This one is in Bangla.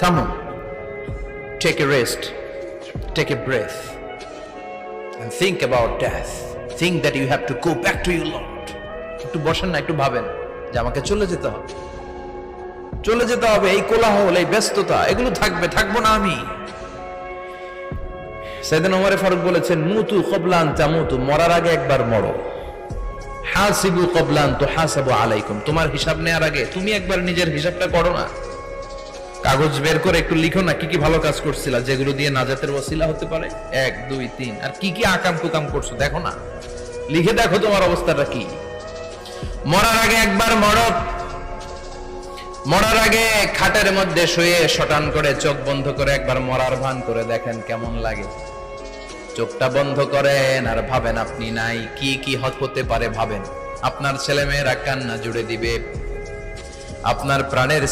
থামুন, take a rest, take a breath and think about death. Think that you have to go back to your Lord. একটু বসেন না, একটু ভাবেন যে আমাকে চলে যেতে হবে, চলে যেতে হবে। এই কোলাহল, এই ব্যস্ততা, এগুলো থাকবো না আমি। সাইয়েদনা ওমর ফারুক বলেছেন, মুতু ক্বাবলা আন তামুতু, মরার আগে একবার মরো। হাসিবু ক্বাবলা আন তুহাসাবু আলাইকুম, তোমার হিসাব নেওয়ার আগে তুমি একবার নিজের হিসাবটা করো না। কাগজ বের করে একটু লিখো না কি কি ভালো কাজ করছিলা, যেগুলো দিয়ে নাজাতের ওসিলা হতে পারে। 1 2 3, আর কি কি আকাম কুকাম করছো দেখো না, লিখে দেখো তোমার অবস্থাটা কি। মরার আগে একবার মরো। মরার আগে খাটের মধ্যে শুয়ে শটান করে চোখ বন্ধ করে একবার মরার ভান করে দেখেন কেমন লাগে। চোখটা বন্ধ করেন আর ভাবেন আপনি নাই, কি কি হতে পারে ভাবেন। আপনার ছেলে মেয়েরা কান্না জুড়ে দিবে, আপনার প্রাণের